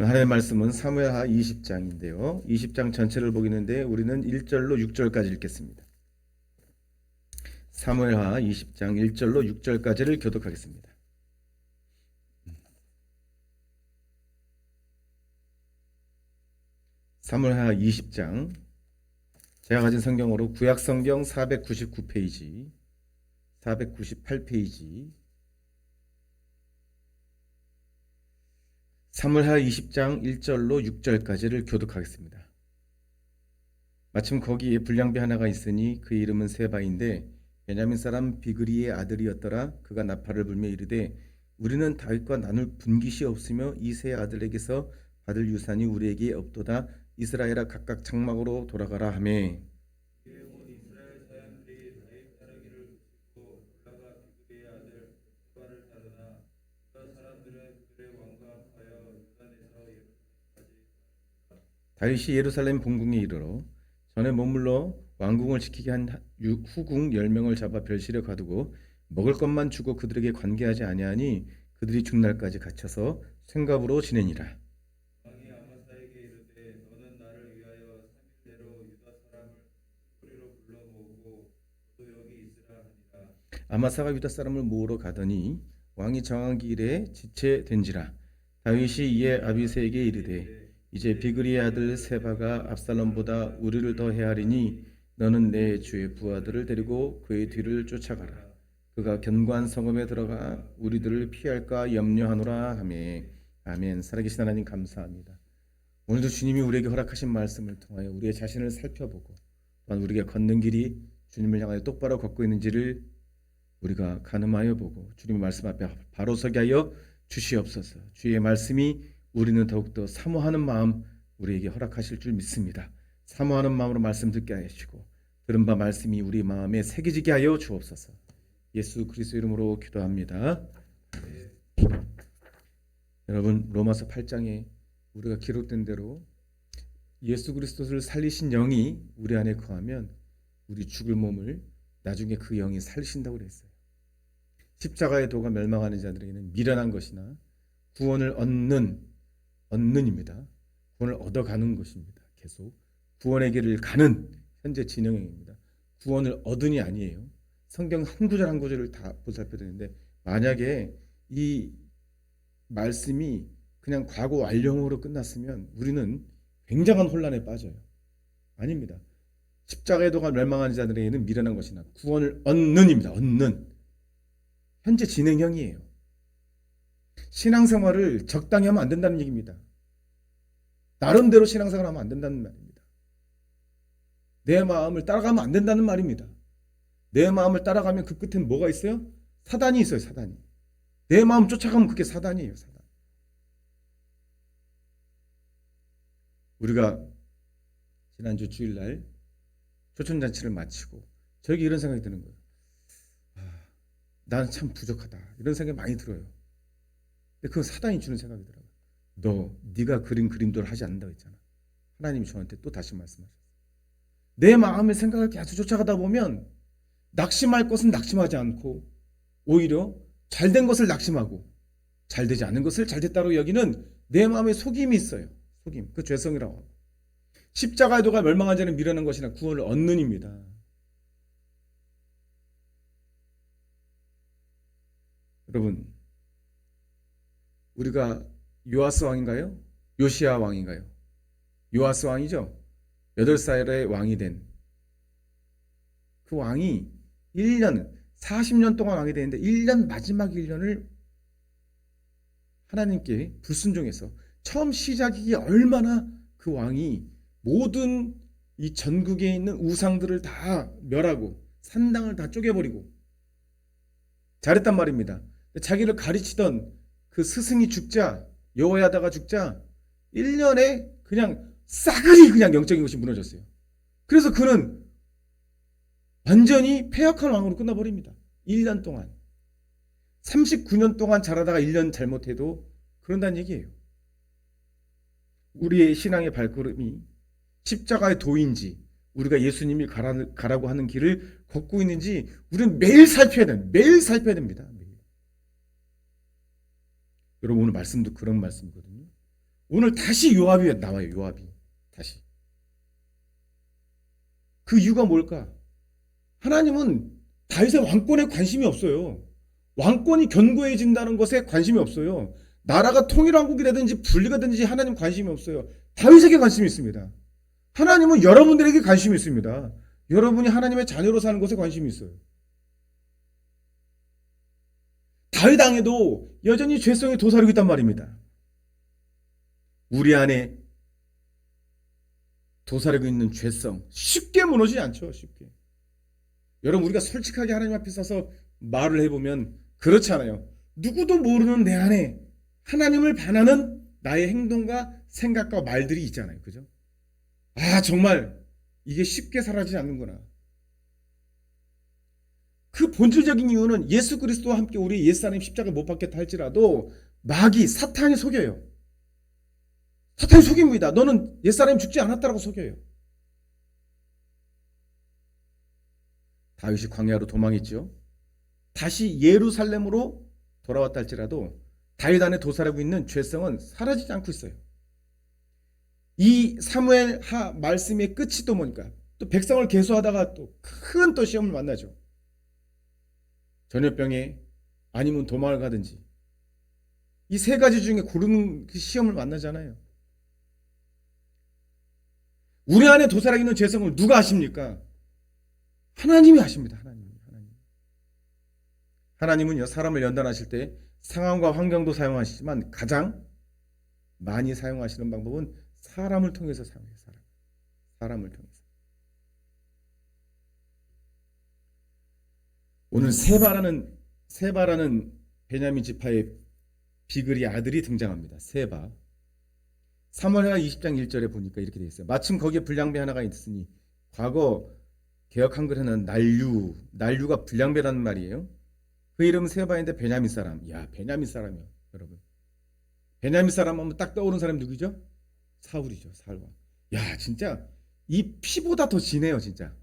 하나님의 말씀은 사무엘하 20장인데요. 20장 전체를 보겠는데 우리는 1절로 6절까지 읽겠습니다. 사무엘하 20장 1절로 6절까지를 교독하겠습니다. 사무엘하 20장, 제가 가진 성경으로 구약성경 499페이지, 498페이지, 사무엘하 20장 1절로 6절까지를 교독하겠습니다. 마침 거기에 불량배 하나가 있으니 그 이름은 세바인데 베냐민 사람 비그리의 아들이었더라. 그가 나팔을 불며 이르되 우리는 다윗과 나눌 분깃이 없으며 이 세 아들에게서 받을 유산이 우리에게 없도다. 이스라엘아 각각 장막으로 돌아가라 하매 다윗이 예루살렘 본궁에 이르러 전에 머물러 왕궁을 지키게 한 후궁 10명을 잡아 별실에 가두고 먹을 것만 주고 그들에게 관계하지 아니하니 그들이 죽날까지 갇혀서 생갑으로 지내니라. 왕이 아마사에게 이르되 너는 나를 위하여 3일내로 유다 사람을 소리로 불러 모으고 너도 여기 있으라 하니라. 아마사가 유다 사람을 모으러 가더니 왕이 정한 길에 지체된지라. 다윗이 이에 아비새에게 이르되 이제 비그리의 아들 세바가 압살롬보다 우리를 더 헤아리니 너는 내 주의 부하들을 데리고 그의 뒤를 쫓아가라. 그가 견고한 성읍에 들어가 우리들을 피할까 염려하노라 하매. 아멘. 살아계신 하나님 감사합니다. 오늘도 주님이 우리에게 허락하신 말씀을 통하여 우리의 자신을 살펴보고 또한 우리가 걷는 길이 주님을 향하여 똑바로 걷고 있는지를 우리가 가늠하여 보고 주님의 말씀 앞에 바로 서게 하여 주시옵소서. 주의 말씀이 우리는 더욱더 사모하는 마음 우리에게 허락하실 줄 믿습니다. 사모하는 마음으로 말씀 듣게 하시고 들은 바 말씀이 우리 마음에 새겨지게 하여 주옵소서. 예수 그리스도 이름으로 기도합니다. 여러분, 로마서 8장에 우리가 기록된 대로 예수 그리스도를 살리신 영이 우리 안에 거하면 우리 죽을 몸을 나중에 그 영이 살리신다고 그랬어요. 십자가의 도가 멸망하는 자들에게는 미련한 것이나 구원을 얻는입니다. 구원을 얻어가는 것입니다. 계속 구원의 길을 가는 현재 진행형입니다. 구원을 얻으니 아니에요. 성경 한 구절 한 구절을 다 보살펴야 되는데 만약에 이 말씀이 그냥 과거 완료형으로 끝났으면 우리는 굉장한 혼란에 빠져요. 아닙니다. 십자가의 도가 멸망하는 자들에게는 미련한 것이나 구원을 얻는입니다. 얻는 현재 진행형이에요. 신앙생활을 적당히 하면 안 된다는 얘기입니다. 나름대로 신앙생활을 하면 안 된다는 말입니다. 내 마음을 따라가면 안 된다는 말입니다. 내 마음을 따라가면 그 끝엔 뭐가 있어요? 사단이 있어요. 사단이. 내 마음 쫓아가면 그게 사단이에요. 사단. 우리가 지난주 주일날 초청잔치를 마치고 저에게 이런 생각이 드는 거예요. 나는 참 부족하다. 이런 생각이 많이 들어요. 근데 그건 사단이 주는 생각이더라고요. 네가 그린 그림대로 하지 않는다고 했잖아. 하나님이 저한테 또 다시 말씀하셨어요. 내 마음의 생각을 계속 쫓아가다 보면 낙심할 것은 낙심하지 않고 오히려 잘된 것을 낙심하고 잘되지 않은 것을 잘됐다고 여기는 내 마음에 속임이 있어요. 속임. 그 죄성이라고 하고. 십자가의 도가 멸망한 자는 미련한 것이나 구원을 얻는입니다. 여러분, 우리가 요아스 왕인가요? 요시야 왕인가요? 요아스 왕이죠. 8살에 왕이 된 그 왕이 1년 40년 동안 왕이 되는데 1년 마지막 1년을 하나님께 불순종해서 처음 시작이 얼마나 그 왕이 모든 이 전국에 있는 우상들을 다 멸하고 산당을 다 쪼개버리고 잘했단 말입니다. 자기를 가르치던 그 스승이 죽자, 여호야다가 죽자 1년에 그냥 싸그리 그냥 영적인 것이 무너졌어요. 그래서 그는 완전히 패역한 왕으로 끝나버립니다. 1년 동안. 39년 동안 잘하다가 1년 잘못해도 그런다는 얘기예요. 우리의 신앙의 발걸음이 십자가의 도인지 우리가 예수님이 가라고 하는 길을 걷고 있는지 우리는 매일 살펴야 됩니다. 매일 살펴야 됩니다. 매일. 여러분 오늘 말씀도 그런 말씀이거든요. 오늘 다시 요압이 나와요. 요압이 다시. 그 이유가 뭘까? 하나님은 다윗의 왕권에 관심이 없어요. 왕권이 견고해진다는 것에 관심이 없어요. 나라가 통일왕국이 되든지 분리가 되든지 하나님 관심이 없어요. 다윗에게 관심이 있습니다. 하나님은 여러분들에게 관심이 있습니다. 여러분이 하나님의 자녀로 사는 것에 관심이 있어요. 다윗 왕에도 여전히 죄성이 도사리고 있단 말입니다. 우리 안에 도사리고 있는 죄성 쉽게 무너지지 않죠. 쉽게. 여러분 우리가 솔직하게 하나님 앞에 서서 말을 해보면 그렇지 않아요. 누구도 모르는 내 안에 하나님을 반하는 나의 행동과 생각과 말들이 있잖아요. 그죠? 아 정말 이게 쉽게 사라지지 않는구나. 그 본질적인 이유는 예수 그리스도와 함께 우리 옛사람 십자가 못 박겠다 할지라도 마귀 사탄이 속여요. 사탄이 속입니다. 너는 옛사람이 죽지 않았다라고 속여요. 다윗이 광야로 도망했죠. 다시 예루살렘으로 돌아왔다 할지라도 다윗 안에 도사리고 있는 죄성은 사라지지 않고 있어요. 이 사무엘 하 말씀의 끝이 또 뭐니까 또 백성을 계수하다가 또 큰 또 시험을 만나죠. 전염병에 아니면 도망을 가든지 이 세 가지 중에 고르는 그 시험을 만나잖아요. 우리 안에 도사리고 있는 죄성을 누가 아십니까? 하나님이 아십니다. 하나님은요 사람을 연단하실 때 상황과 환경도 사용하시지만 가장 많이 사용하시는 방법은 사람을 통해서 사용해요. 사람을 통해서. 오늘 세바라는 베냐민 지파의 비그리 아들이 등장합니다. 세바. 사무엘하 20장 1절에 보니까 이렇게 되어 있어요. 마침 거기에 불량배 하나가 있으니 과거 개역 한글에는 난류가 불량배라는 말이에요. 그 이름은 세바인데 베냐민 사람. 야, 베냐민 사람이요, 여러분. 베냐민 사람 하면 딱 떠오르는 사람이 누구죠? 사울이죠, 사울왕. 야, 진짜 이 피보다 더 진해요, 진짜.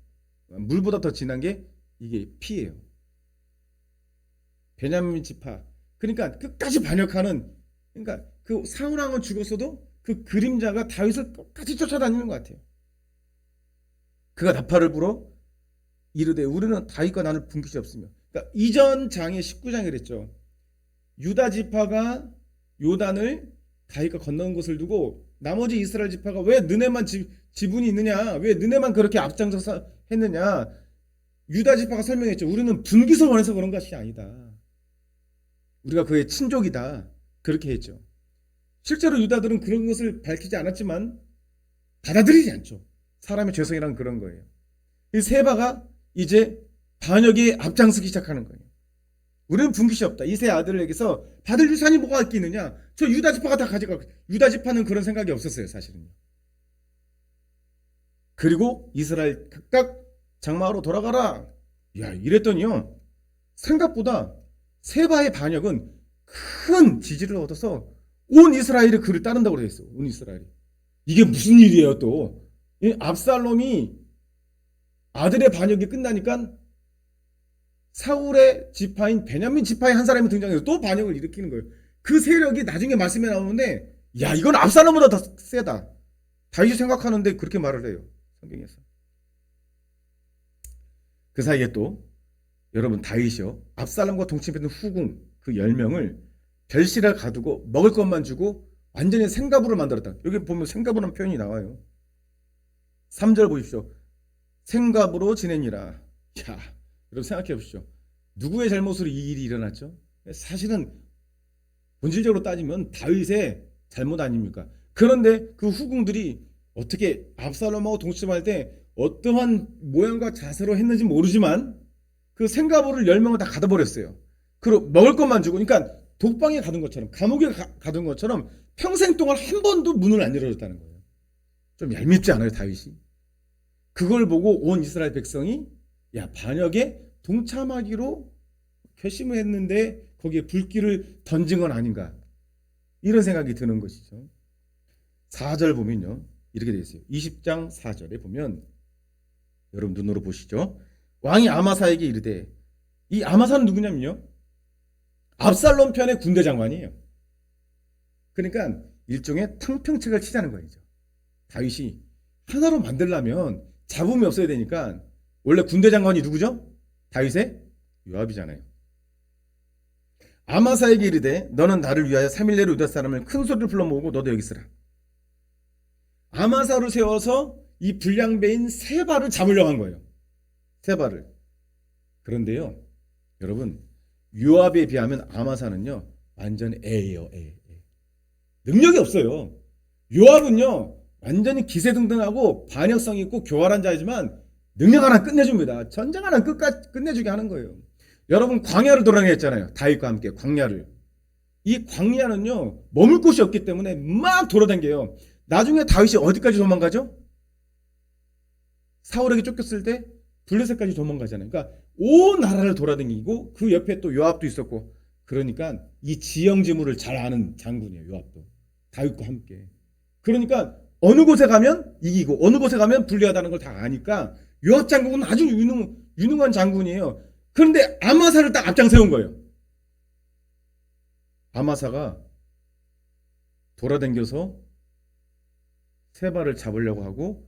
물보다 더 진한 게 이게 피예요. 베냐민 지파. 그러니까 끝까지 반역하는. 그러니까 그 사울왕은 죽었어도 그 그림자가 다윗을 끝까지 쫓아다니는 것 같아요. 그가 나팔을 불어 이르되 우리는 다윗과 나눌 분깃이 없으며. 그러니까 이전 장에 19장에 그랬죠. 유다 지파가 요단을 다윗과 건너는 것을 두고 나머지 이스라엘 지파가 왜 너네만 지분이 있느냐, 왜 너네만 그렇게 앞장서서 했느냐. 유다 지파가 설명했죠. 우리는 분깃을 원해서 그런 것이 아니다. 우리가 그의 친족이다. 그렇게 했죠. 실제로 유다들은 그런 것을 밝히지 않았지만 받아들이지 않죠. 사람의 죄성이란 그런 거예요. 이 세바가 이제 반역에 앞장서기 시작하는 거예요. 우리는 분깃이 없다. 이 세 아들에게서 받을 유산이 뭐가 있겠느냐. 저 유다 지파가 다 가져가고. 유다 지파는 그런 생각이 없었어요. 사실은요. 그리고 이스라엘 각각 장막으로 돌아가라. 야, 이랬더니요. 생각보다 세바의 반역은 큰 지지를 얻어서 온 이스라엘이 그를 따른다고 되어 있어요. 온 이스라엘이. 이게 무슨 일이에요 또. 이 압살롬이 아들의 반역이 끝나니까 사울의 지파인 베냐민 지파의 한 사람이 등장해서 또 반역을 일으키는 거예요. 그 세력이 나중에 말씀에 나오는데 야, 이건 압살롬보다 더 세다. 다윗이 생각하는데 그렇게 말을 해요. 성경에서. 그 사이에 또 여러분 다윗이요. 압살롬과 동침했던 후궁 그 10명을 별실에 가두고 먹을 것만 주고 완전히 생가부를 만들었다. 여기 보면 생가부라는 표현이 나와요. 3절 보십시오. 생가부로 지내니라. 야, 여러분 생각해 보십시오. 누구의 잘못으로 이 일이 일어났죠? 사실은 본질적으로 따지면 다윗의 잘못 아닙니까? 그런데 그 후궁들이 어떻게 압살롬하고 동침할 때 어떠한 모양과 자세로 했는지 모르지만 그 생가부를 10명을 다 가둬버렸어요. 그리고 먹을 것만 주고, 그러니까 독방에 가둔 것처럼, 감옥에 가둔 것처럼 평생 동안 한 번도 문을 안 열어줬다는 거예요. 좀 얄밉지 않아요, 다윗이? 그걸 보고 온 이스라엘 백성이 야, 반역에 동참하기로 결심을 했는데 거기에 불길을 던진 건 아닌가, 이런 생각이 드는 것이죠. 4절 보면요, 이렇게 되어 있어요. 20장 4절에 보면 여러분 눈으로 보시죠. 왕이 아마사에게 이르되, 이 아마사는 누구냐면요, 압살롬 편의 군대 장관이에요. 그러니까 일종의 탕평책을 치자는 거죠. 다윗이 하나로 만들려면 잡음이 없어야 되니까 원래 군대 장관이 누구죠? 다윗의 요압이잖아요. 아마사에게 이르되 너는 나를 위하여 3일 내로 유다 사람을 큰 소리를 불러 모으고 너도 여기 있으라. 아마사를 세워서 이 불량배인 세바를 잡으려고 한 거예요. 세바를. 그런데요, 여러분, 요압에 비하면 아마사는요 완전 애예요. 애. 능력이 없어요. 요압은요 완전히 기세등등하고 반역성 있고 교활한 자이지만 능력 하나 끝내줍니다. 전쟁 하나 끝까지 끝내주게 하는 거예요. 여러분, 광야를 돌아다녔잖아요. 다윗과 함께 광야를. 이 광야는요 머물 곳이 없기 때문에 막 돌아다녀요. 나중에 다윗이 어디까지 도망가죠? 사울에게 쫓겼을 때 블레셋까지 도망가잖아요. 그러니까 온 나라를 돌아다니고 그 옆에 또 요압도 있었고, 그러니까 이 지형지물을 잘 아는 장군이에요. 요압도 다윗과 함께. 그러니까 어느 곳에 가면 이기고 어느 곳에 가면 불리하다는 걸 다 아니까 요압 장군은 아주 유능한 장군이에요. 그런데 아마사를 딱 앞장 세운 거예요. 아마사가 돌아다녀서 세바를 잡으려고 하고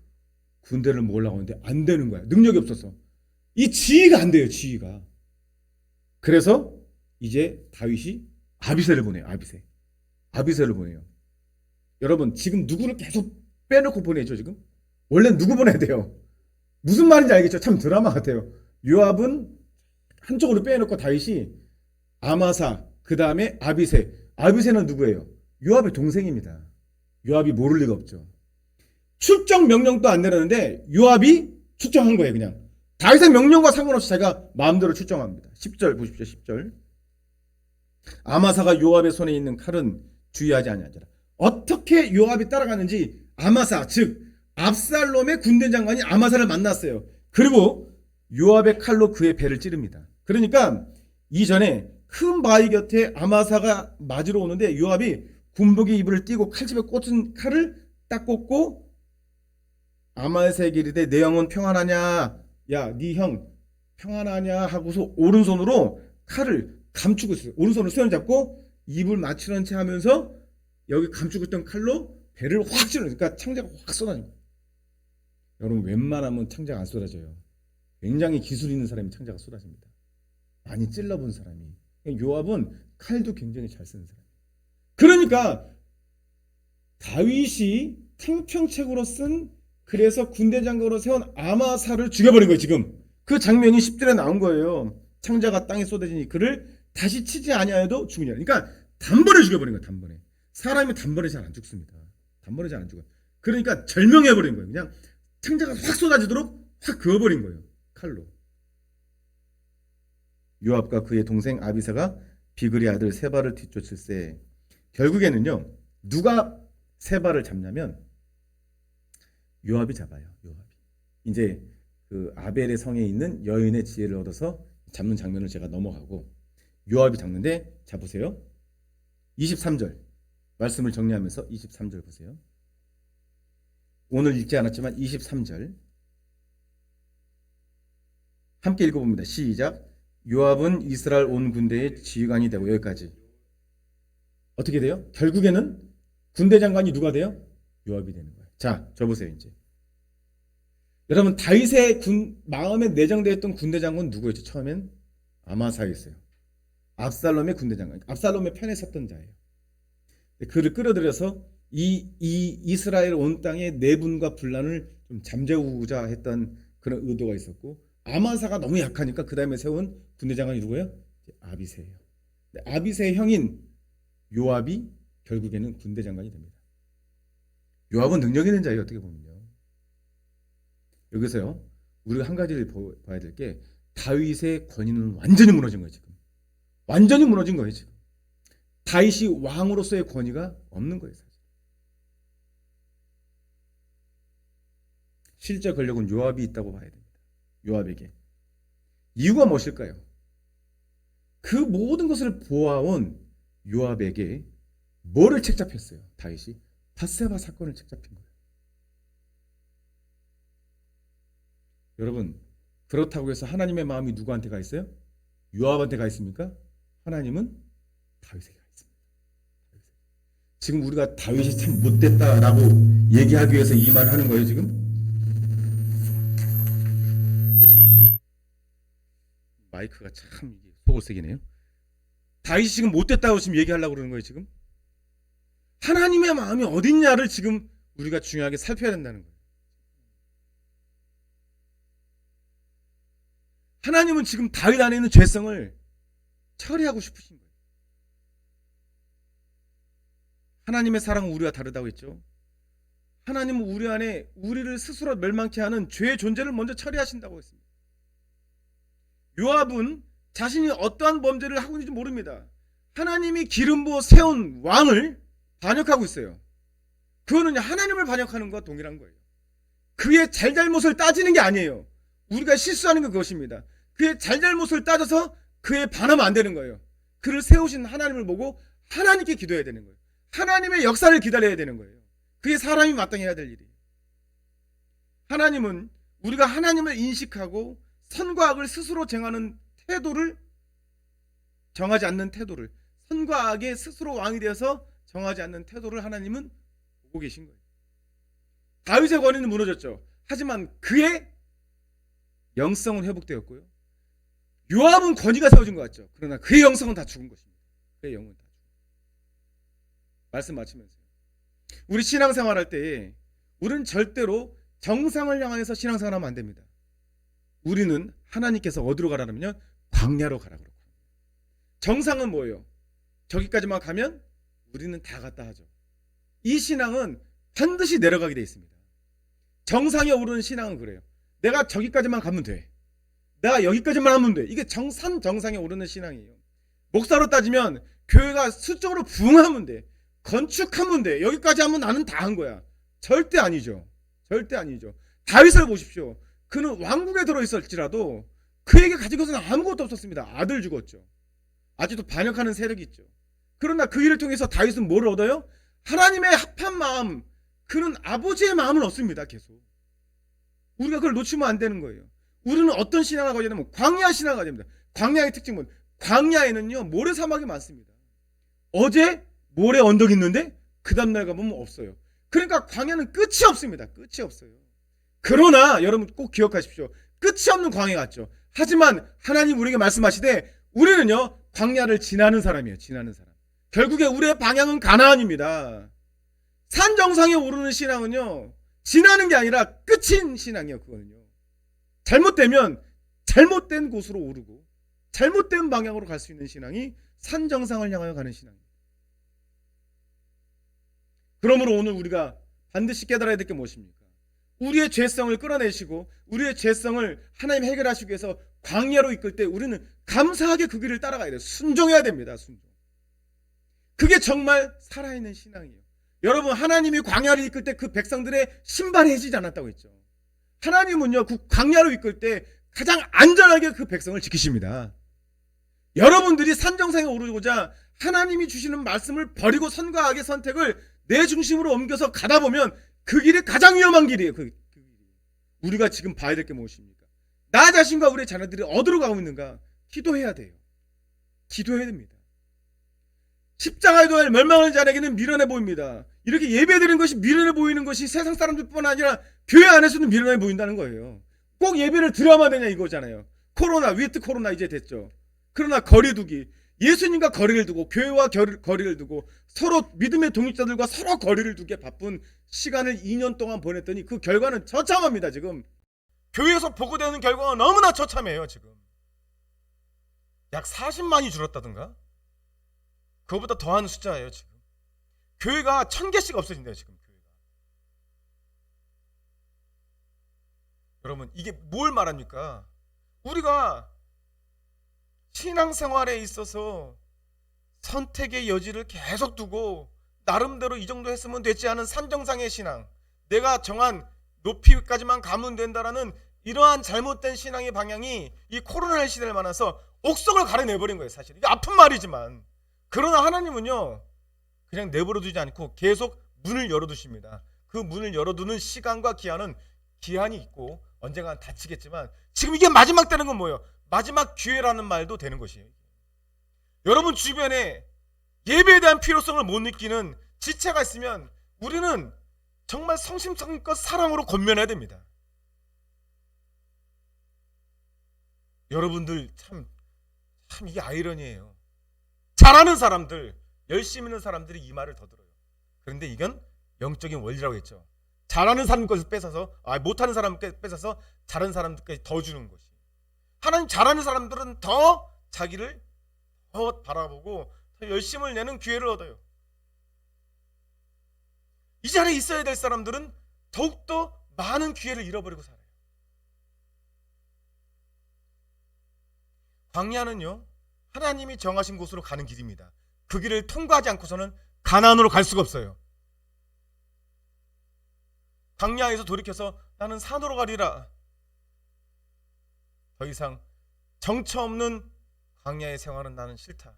군대를 모으려고 하는데 안 되는 거야. 능력이 없어서. 이 지휘가 안 돼요. 지휘가. 그래서 이제 다윗이 아비새를 보내요. 아비새를 보내요. 여러분, 지금 누구를 계속 빼놓고 보내죠. 지금 원래 누구 보내야 돼요? 무슨 말인지 알겠죠? 참 드라마 같아요. 요압은 한쪽으로 빼놓고 다윗이 아마사, 그 다음에 아비새. 아비새는 누구예요? 요압의 동생입니다. 요압이 모를 리가 없죠. 출정 명령도 안 내렸는데 요압이 출정한 거예요. 그냥 다윗의 명령과 상관없이 자기가 마음대로 출정합니다. 10절 보십시오. 10절. 아마사가 요압의 손에 있는 칼은 주의하지 아니하더라. 어떻게 요압이 따라가는지 아마사, 즉 압살롬의 군대 장관이 아마사를 만났어요. 그리고 요압의 칼로 그의 배를 찌릅니다. 그러니까 이전에 큰 바위 곁에 아마사가 맞으러 오는데 요압이 군복의 이불을 띄고 칼집에 꽂은 칼을 딱 꽂고 아마사에게 이르되 내 형은 평안하냐? 야, 네 형 평안하냐? 하고서 오른손으로 칼을 감추고 있어요. 오른손으로 수염 잡고 입을 맞추는 채 하면서 여기 감추고 있던 칼로 배를 확 찌르는, 그러니까 창자가 확 쏟아진 거예요. 여러분, 웬만하면 창자가 안 쏟아져요. 굉장히 기술 있는 사람이 창자가 쏟아집니다. 많이 찔러본 사람이. 요압은 칼도 굉장히 잘 쓰는 사람이에요. 그러니까 다윗이 탕평책으로 쓴, 그래서 군대 장관으로 세운 아마사를 죽여버린 거예요. 지금 그 장면이 10절에 나온 거예요. 창자가 땅에 쏟아지니 그를 다시 치지 아니하여도 죽으냐. 그러니까 단번에 죽여버린 거예요. 단번에. 사람이 단번에 잘 안 죽습니다. 단번에 잘 안 죽어요. 그러니까 절명해버린 거예요. 그냥 창자가 확 쏟아지도록 확 그어버린 거예요. 칼로. 요압과 그의 동생 아비사가 비그리 아들 세바를 뒤쫓을세. 결국에는요, 누가 세바를 잡냐면 요압이 잡아요. 요압이. 이제 그 아벨의 성에 있는 여인의 지혜를 얻어서 잡는 장면을 제가 넘어가고 요압이 잡는데, 자 보세요. 23절 말씀을 정리하면서 23절 보세요. 오늘 읽지 않았지만 23절 함께 읽어봅니다. 시작. 요압은 이스라엘 온 군대의 지휘관이 되고, 여기까지. 어떻게 돼요? 결국에는 군대 장관이 누가 돼요? 요압이 되는 거예요. 자, 저 보세요. 이제 여러분, 다윗의 마음에 내정되어 있던 군대 장관 누구였죠? 처음엔 아마사였어요. 압살롬의 군대 장관, 압살롬의 편에 섰던 자예요. 그를 끌어들여서 이 이스라엘 온 땅의 내분과 분란을 좀 잠재우고자 했던 그런 의도가 있었고, 아마사가 너무 약하니까 그 다음에 세운 군대 장관이 누구예요? 아비새예요. 아비새의 형인 요압이 결국에는 군대 장관이 됩니다. 요압은 능력 있는 자예요. 어떻게 보면요. 여기서요, 우리가 한 가지를 봐야 될 게, 다윗의 권위는 완전히 무너진 거예요. 지금 완전히 무너진 거예요. 지금 다윗이 왕으로서의 권위가 없는 거예요. 사실. 실제 권력은 요압이 있다고 봐야 됩니다. 요압에게. 이유가 무엇일까요? 그 모든 것을 보아온 요압에게 뭐를 책잡혔어요? 다윗이 밧세바 사건을 책잡힌 거예요. 여러분, 그렇다고 해서 하나님의 마음이 누구한테 가 있어요? 요압한테 가 있습니까? 하나님은 다윗에게 가 있습니다. 지금 우리가 다윗이 참 못됐다라고 얘기하기 위해서 이 말을 하는 거예요, 지금? 마이크가 참 이게 속을 새기네요. 다윗이 지금 못됐다고 지금 얘기하려고 그러는 거예요, 지금? 하나님의 마음이 어딨냐를 지금 우리가 중요하게 살펴야 된다는 거예요. 하나님은 지금 다윗 안에 있는 죄성을 처리하고 싶으신 거예요. 하나님의 사랑은 우리와 다르다고 했죠. 하나님은 우리 안에 우리를 스스로 멸망케 하는 죄의 존재를 먼저 처리하신다고 했습니다. 요압은 자신이 어떠한 범죄를 하고 있는지 모릅니다. 하나님이 기름 부어 세운 왕을 반역하고 있어요. 그거는 하나님을 반역하는 것과 동일한 거예요. 그의 잘잘못을 따지는 게 아니에요. 우리가 실수하는 건 그것입니다. 그의 잘잘못을 따져서 그에 반하면 안 되는 거예요. 그를 세우신 하나님을 보고 하나님께 기도해야 되는 거예요. 하나님의 역사를 기다려야 되는 거예요. 그게 사람이 마땅히 해야 될 일이에요. 하나님은 우리가 하나님을 인식하고 선과 악을 스스로 정하는 태도를 정하지 않는 태도를, 선과 악에 스스로 왕이 되어서 정하지 않는 태도를 하나님은 보고 계신 거예요. 다윗의 권위는 무너졌죠. 하지만 그의 영성은 회복되었고요. 요압은 권위가 세워진 것 같죠. 그러나 그의 영성은 다 죽은 것입니다. 그의 영은 다 죽은 것입니다. 말씀 마치면서요. 우리 신앙생활 할 때에 우리는 절대로 정상을 향해서 신앙생활 하면 안 됩니다. 우리는 하나님께서 어디로 가라면요? 광야로 가라고 그러고. 정상은 뭐예요? 저기까지만 가면 우리는 다 갔다 하죠. 이 신앙은 반드시 내려가게 되어 있습니다. 정상에 오르는 신앙은 그래요. 내가 저기까지만 가면 돼. 내가 여기까지만 하면 돼. 이게 산 정상에 오르는 신앙이에요. 목사로 따지면 교회가 수적으로 부흥하면 돼. 건축하면 돼. 여기까지 하면 나는 다 한 거야. 절대 아니죠. 절대 아니죠. 다윗을 보십시오. 그는 왕국에 들어있을지라도 그에게 가지고서는 아무것도 없었습니다. 아들 죽었죠. 아직도 반역하는 세력이 있죠. 그러나 그 일을 통해서 다윗은 뭘 얻어요? 하나님의 합한 마음, 그는 아버지의 마음을 얻습니다. 계속. 우리가 그걸 놓치면 안 되는 거예요. 우리는 어떤 신앙을 가져야 되냐면 광야 신앙을 가져야 됩니다. 광야의 특징은 광야에는요 모래 사막이 많습니다. 어제 모래 언덕이 있는데 그 다음날 가보면 없어요. 그러니까 광야는 끝이 없습니다. 끝이 없어요. 그러나 여러분 꼭 기억하십시오. 끝이 없는 광야 같죠. 하지만 하나님 우리에게 말씀하시되 우리는요 광야를 지나는 사람이에요. 지나는 사람. 결국에 우리의 방향은 가나안입니다. 산 정상에 오르는 신앙은요 지나는 게 아니라 끝인 신앙이에요. 그거는요 잘못되면 잘못된 곳으로 오르고 잘못된 방향으로 갈 수 있는 신앙이 산 정상을 향하여 가는 신앙입니다. 그러므로 오늘 우리가 반드시 깨달아야 될 게 무엇입니까? 우리의 죄성을 끌어내시고 우리의 죄성을 하나님 해결하시기 위해서 광야로 이끌 때 우리는 감사하게 그 길을 따라가야 돼요. 순종해야 됩니다. 순종. 그게 정말 살아있는 신앙이에요. 여러분 하나님이 광야를 이끌 때 그 백성들의 신발이 해지지 않았다고 했죠. 하나님은요 그 광야로 이끌 때 가장 안전하게 그 백성을 지키십니다. 여러분들이 산정상에 오르고자 하나님이 주시는 말씀을 버리고 선과 악의 선택을 내 중심으로 옮겨서 가다 보면 그 길이 가장 위험한 길이에요. 그 길이. 우리가 지금 봐야 될 게 무엇입니까? 나 자신과 우리의 자녀들이 어디로 가고 있는가? 기도해야 돼요. 기도해야 됩니다. 십자가에 도할 멸망하는 자에게는 미련해 보입니다. 이렇게 예배드리는 것이 미련해 보이는 것이 세상 사람들뿐 아니라 교회 안에서도 미련해 보인다는 거예요. 꼭 예배를 드려야만 되냐 이거잖아요. 코로나, 위트 코로나 이제 됐죠. 그러나 거리두기, 예수님과 거리를 두고 교회와 거리를 두고 서로 믿음의 동역자들과 서로 거리를 두기에 바쁜 시간을 2년 동안 보냈더니 그 결과는 처참합니다. 지금 교회에서 보고되는 결과가 너무나 처참해요. 지금 약 40만이 줄었다든가 그거보다 더한 숫자예요. 지금 교회가 1000개씩 없어진대요. 지금 교회가. 여러분 이게 뭘 말합니까? 우리가 신앙생활에 있어서 선택의 여지를 계속 두고 나름대로 이 정도 했으면 되지 않은 산정상의 신앙, 내가 정한 높이까지만 가면 된다라는 이러한 잘못된 신앙의 방향이 이 코로나 시대를 만나서 옥석을 가려내버린 거예요. 사실 이게 아픈 말이지만 그러나 하나님은요 그냥 내버려두지 않고 계속 문을 열어두십니다. 그 문을 열어두는 시간과 기한이 있고 언젠가 닫히겠지만 지금 이게 마지막 되는 건 뭐예요? 마지막 기회라는 말도 되는 것이에요. 여러분 주변에 예배에 대한 필요성을 못 느끼는 지체가 있으면 우리는 정말 성심성의껏 사랑으로 권면해야 됩니다. 여러분들 참 이게 아이러니예요. 잘하는 사람들, 열심히 있는 사람들이 이 말을 더 들어요. 그런데 이건 영적인 원리라고 했죠. 잘하는 사람 것을 뺏어서, 못하는 사람 뺏어서 잘하는 사람들까지 더 주는 것이. 하나님 잘하는 사람들은 더 자기를 더 바라보고 더 열심을 내는 기회를 얻어요. 이 자리에 있어야 될 사람들은 더욱더 많은 기회를 잃어버리고 살아요. 광야는요, 하나님이 정하신 곳으로 가는 길입니다. 그 길을 통과하지 않고서는 가나안으로 갈 수가 없어요. 광야에서 돌이켜서 나는 산으로 가리라. 더 이상 정처 없는 광야의 생활은 나는 싫다.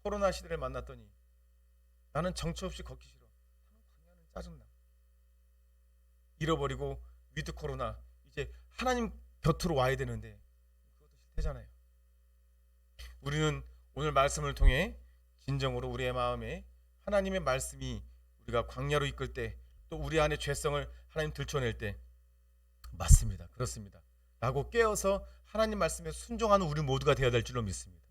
코로나 시대를 만났더니 나는 정처 없이 걷기 싫어. 광야는 짜증나. 잃어버리고 위드 코로나, 이제 하나님 곁으로 와야 되는데 그것도 싫대잖아요. 우리는 오늘 말씀을 통해 진정으로 우리의 마음에 하나님의 말씀이 우리가 광야로 이끌 때, 또 우리 안의 죄성을 하나님 들춰낼 때, 맞습니다, 그렇습니다 라고 깨어서 하나님 말씀에 순종하는 우리 모두가 되어야 될 줄로 믿습니다.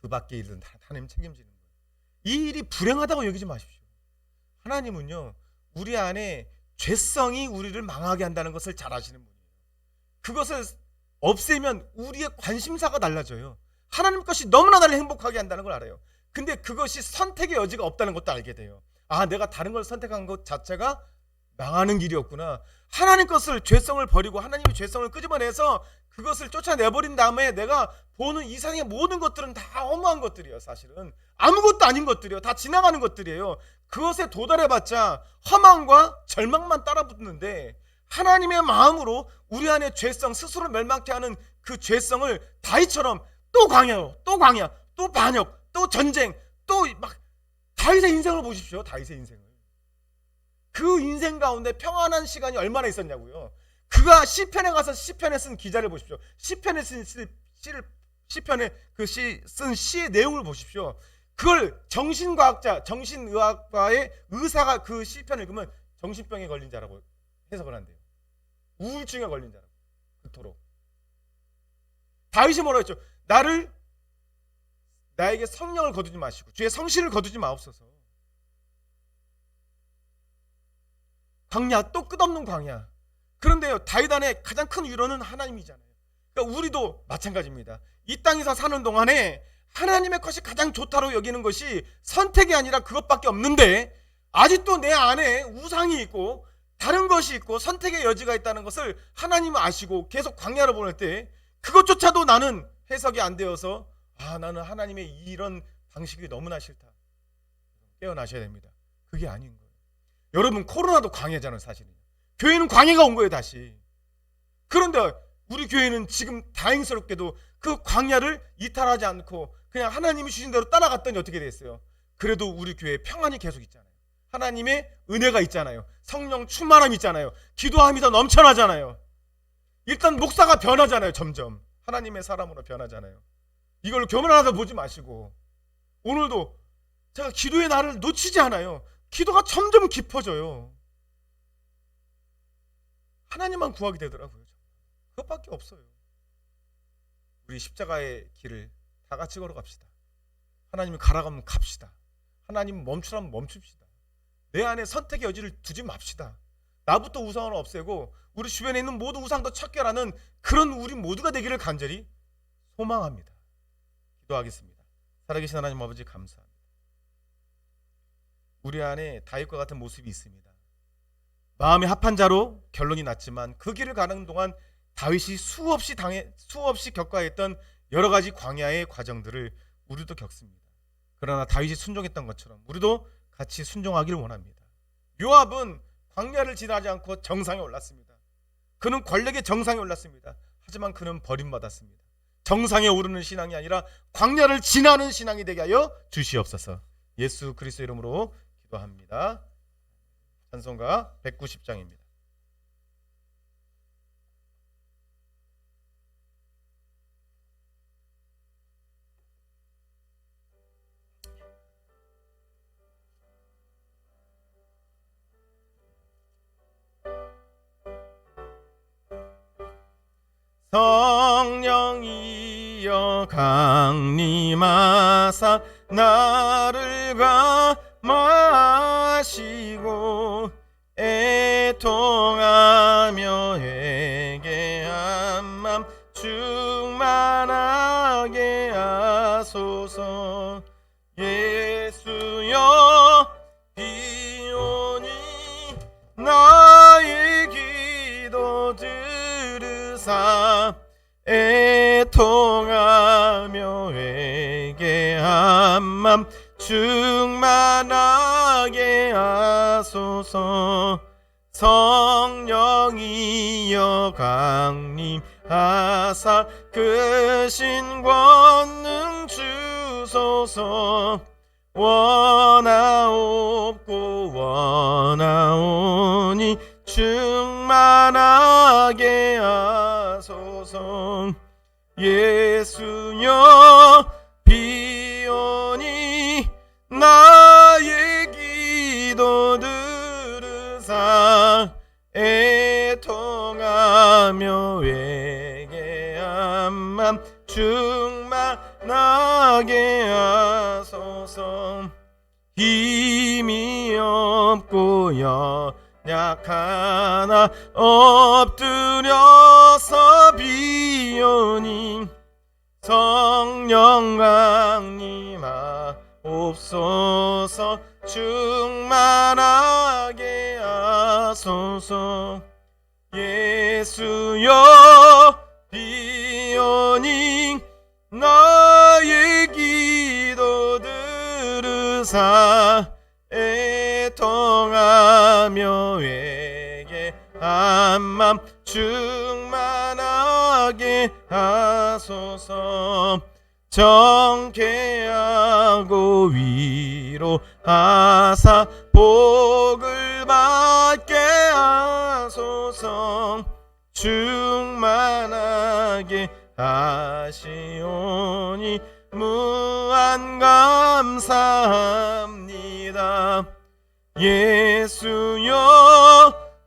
그 밖의 일은 하나님 책임지는 거예요. 이 일이 불행하다고 여기지 마십시오. 하나님은요, 우리 안에 죄성이 우리를 망하게 한다는 것을 잘 아시는 분이에요. 그것을 없애면 우리의 관심사가 달라져요. 하나님 것이 너무나 나를 행복하게 한다는 걸 알아요. 근데 그것이 선택의 여지가 없다는 것도 알게 돼요. 내가 다른 걸 선택한 것 자체가 망하는 길이었구나. 하나님 것을, 죄성을 버리고 하나님의 죄성을 끄집어내서 그것을 쫓아내버린 다음에 내가 보는 이상의 모든 것들은 다 허무한 것들이에요. 사실은 아무것도 아닌 것들이에요. 다 지나가는 것들이에요. 그것에 도달해봤자 험함과 절망만 따라붙는데, 하나님의 마음으로 우리 안에 죄성, 스스로 멸망케 하는 그 죄성을 다윗처럼 또 광야, 또 반역, 또 전쟁, 또 막, 다윗의 인생을 보십시오. 다윗의 인생을. 그 인생 가운데 평안한 시간이 얼마나 있었냐고요. 그가 시편에 가서 시편에 쓴 기자를 보십시오. 시편에 쓴 시의 내용을 보십시오. 그걸 정신의학과의 의사가 그 시편을 읽으면 정신병에 걸린 자라고 해석을 한대요. 우울증에 걸린 자라고. 그토록 다윗이 뭐라고 했죠? 나에게 성령을 거두지 마시고 주의 성실을 거두지 마옵소서. 광야, 또 끝없는 광야. 그런데요, 다윗 안에 가장 큰 위로는 하나님이잖아요. 그러니까 우리도 마찬가지입니다. 이 땅에서 사는 동안에 하나님의 것이 가장 좋다고 여기는 것이 선택이 아니라 그것밖에 없는데, 아직도 내 안에 우상이 있고 다른 것이 있고 선택의 여지가 있다는 것을 하나님은 아시고 계속 광야를 보낼 때, 그것조차도 나는 해석이 안 되어서 나는 하나님의 이런 방식이 너무나 싫다. 깨어나셔야 됩니다. 그게 아닌 거예요. 여러분, 코로나도 광야잖아요. 사실은 교회는 광야가 온 거예요, 다시. 그런데 우리 교회는 지금 다행스럽게도 그 광야를 이탈하지 않고 그냥 하나님이 주신 대로 따라갔더니 어떻게 됐어요? 그래도 우리 교회에 평안이 계속 있잖아요. 하나님의 은혜가 있잖아요. 성령 충만함이 있잖아요. 기도함이 더 넘쳐나잖아요. 일단 목사가 변하잖아요. 점점 하나님의 사람으로 변하잖아요. 이걸 교만하다 보지 마시고, 오늘도 제가 기도의 날을 놓치지 않아요. 기도가 점점 깊어져요. 하나님만 구하게 되더라고요. 그것밖에 없어요. 우리 십자가의 길을 다 같이 걸어갑시다. 하나님이 가라가면 갑시다. 하나님 멈추라면 멈춥시다. 내 안에 선택의 여지를 두지 맙시다. 나부터 우상을 없애고 우리 주변에 있는 모든 우상도 척결하는 그런 우리 모두가 되기를 간절히 소망합니다. 기도하겠습니다. 살아계신 하나님 아버지, 감사합니다. 우리 안에 다윗과 같은 모습이 있습니다. 마음의 합한 자로 결론이 났지만 그 길을 가는 동안 다윗이 수없이 겪어했던 여러 가지 광야의 과정들을 우리도 겪습니다. 그러나 다윗이 순종했던 것처럼 우리도 같이 순종하기를 원합니다. 요압은 광야를 지나지 않고 정상에 올랐습니다. 그는 권력의 정상에 올랐습니다. 하지만 그는 버림받았습니다. 정상에 오르는 신앙이 아니라 광야를 지나는 신앙이 되게 하여 주시옵소서. 예수 그리스도 이름으로 기도합니다. 찬송가 190장입니다. 성령이여 강림하사 나를 감하시고 애통하며 회개한 맘 충만하게 하소서. 예수여 비오니 나의 기도 들으사 애통하며 회개한 맘 충만하게 하소서. 성령이여 강림하사 크신 권능 주소서. 원하옵고 원하오니 충만하게 하소서. 예수여 비오니 나의 기도 들으사 애통하며 회개한 맘 충만하게 하소서. 힘이 없고 연약하나 엎드려서 비오니 성령 강림하옵소서. 충만하게 하소서. 예수여 비오니 나의 기도 들으사 애통하며 회개한 맘 충만하게 하소서. 정케하고 위로하사 복을 받게 하소서. 충만하게 하시오니 무한 감사합니다. 예수여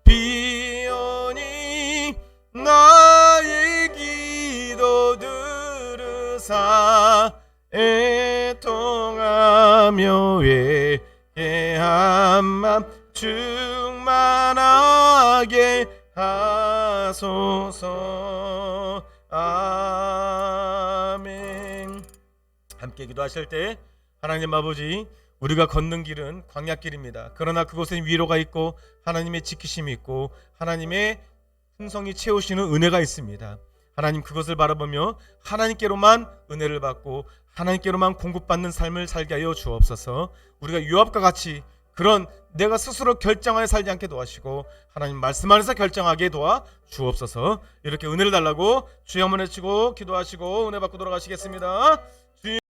비오니 나의 기도 들으사 애통하며 회개한 맘 충만하게 하소서. 아멘. 함께 기도하실 때 하나님 아버지, 우리가 걷는 길은 광야길입니다. 그러나 그곳에 위로가 있고 하나님의 지키심이 있고 하나님의 풍성히 채우시는 은혜가 있습니다. 하나님, 그것을 바라보며 하나님께로만 은혜를 받고 하나님께로만 공급받는 삶을 살게 하여 주옵소서. 우리가 요압과 같이 그런 내가 스스로 결정하여 살지 않게 도와주시고 하나님 말씀 안에서 결정하게 도와 주옵소서. 이렇게 은혜를 달라고 주여 한번 외치고 기도하시고 은혜 받고 돌아가시겠습니다.